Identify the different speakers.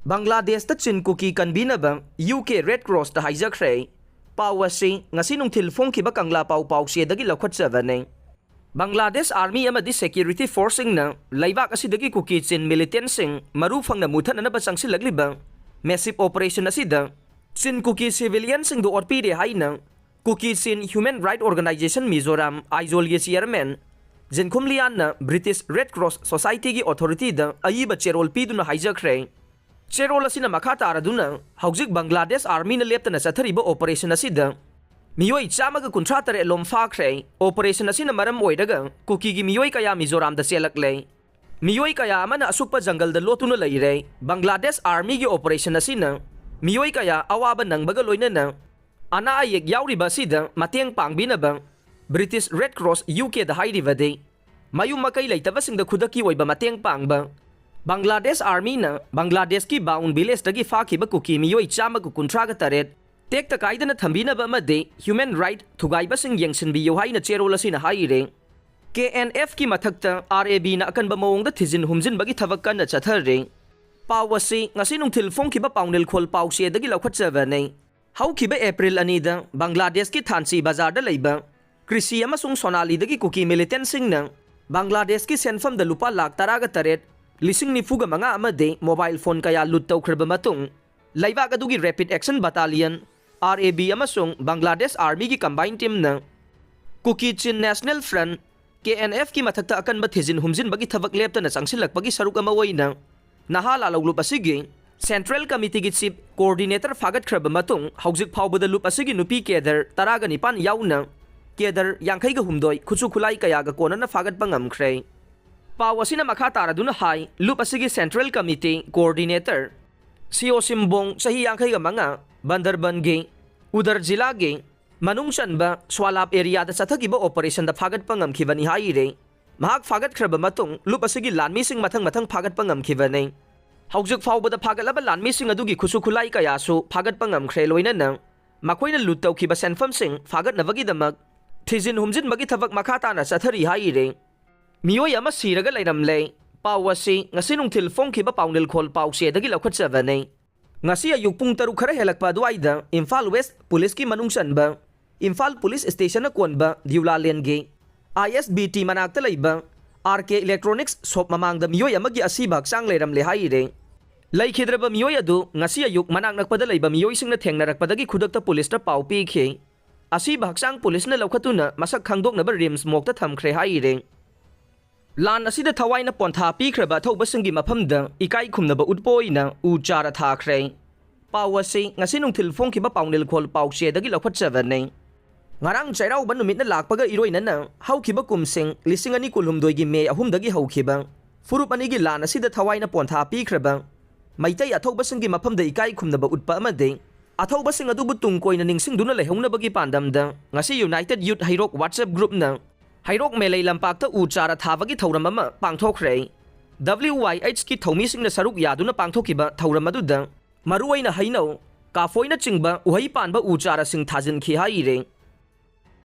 Speaker 1: Bangladesh ta Chin Kuki Kanbinaba UK Red Cross ta Haijakhre Pau asi ngasi nungthil phongkhiba kangla pau pau siadagi lokhatchabane Bangladesh Army amadi Security Forcing na laibak asidagi Kuki Chin militant sing maru phangna muthanana changsilagliba massive operation asida Chin Kuki civilian sing do orpide haina Kuki Chin Human Rights Organization Mizoram Aizol ge chairman Jinkhumlian na British Red Cross Society gi authority da ayiba cherol piduna Haijakhre Cherol asina makha taraduna hauzik Bangladesh Army na leptana sathariba operation asida miyoi chamaga kunthra tare lom fakhre operation asina maram oidaga Kuki gi miyoi kaya Mizoram da selakle miyoi kaya amana asukpa jungle da lotuna leire Bangladesh Army gi operation asina miyoi kaya awaba nangbaga loinana ana ayek yauriba sida mateng pangbinaba British Red Cross UK da hairibade mayum makai leitabasing da khudaki oiba mateng pangba Bangladesh Army na Bangladesh ki baun village dagi fakhiba Kuki miyoi chamaga kunthra ga taret tek ta kaidana thambinaba amade human right thugaiba sing yengsinbiyo haina cherol asina haire KNF ki mathakta RAB na akanba mawongda thijin humjin bagi thabak kan na chathare pawasi ngasi nungthil phongkhiba paunel khol pawse dagi lokhatchabane haukiba April anida Bangladesh ki Thansi bazar da leiba Krisi amasung Sonali dagi Kuki militant sing na Bangladesh ki senfam da lupa lakh taraga taret lising nifuga mga amade mobile phone kaya lut tawkhirba matung laibak adugi Rapid Action Battalion RAB amasung Bangladesh Army ki combined team na Kuki Chin National Front KNF ki mathakta akanba thijin humjin bagi thabak leptana changsilakpagi saruk ama oina nahal aloglup asigi Central Committee ki Chief Coordinator fagatkhirba matung hauzik phawbada lup asigi nupi kedar taraga nipan yauna kedar yankhai ga humdoi khuchu khulai kaya ga konana fagat pangamkhre Pawasina makha taraduna hai lup asigi Central Committee Coordinator Sio Simbong sahi yankhai ga mga Bandarban ge Udar Jila ge manungsan ba swalap area da sathagiba operation da fagat pangamkhibani haire mahak fagat khraba matung lup asigi lanmi sing mathang fagat pangamkhibane haujuk fawbada fagalaba lanmi sing adugi khusu khulai kaya su fagat pangamkhre loina na makoina lut tawkhiba senfam sing fagat nabagi damak thijin humjin bagi thabak makha ta na sathari haire miyoi ama siraga leiramle pawasi ngasi nungthil phongkhiba paunel khol pawse dagi lokhatchabane ngasi ayuk pung taruk khara helakpa duaida Imphal West Police ki manungsan ba Imphal Police Station na konba Diulalen ge ISBT manakta leiba RK Electronics shop mamangda miyoi amagi asibak sang leiramle haire laikhidraba miyoi adu ngasi ayuk manak nakpada leiba miyoi singna thengnarakpadagi khudakta police ta pau pi khe asibak sang police na lokhatuna masak khangdoknaba rims mokta thamkhre haire Lan asida thawaina pontha pikhraba thaubasingi mafamda ikai khumnaba utpoina u chara thakre pawasi ngasi nungthil phongkhiba paunel khol pawse dagi lokhatchabane ngarang chairau banumit na lakpaga iroina na haukiba kumsing lising ani kulhumdoi gi me ahum dagi haukiba furup ani gi lan asida thawaina pontha pikhraba maitai athaubasingi mafamda ikai khumnaba utpa amade athaubasin adubu tungkoina ningsing duna lehongna bagi pandamda ngasi United Youth Hairok WhatsApp group na Hairok melay lampakta u chara thabagi thauram ama pangthokre WYH ki thomi singna saruk yaduna pangthokiba thauram aduda maruaina hainau kafoina chingba uhai panba u chara sing thajin khi haire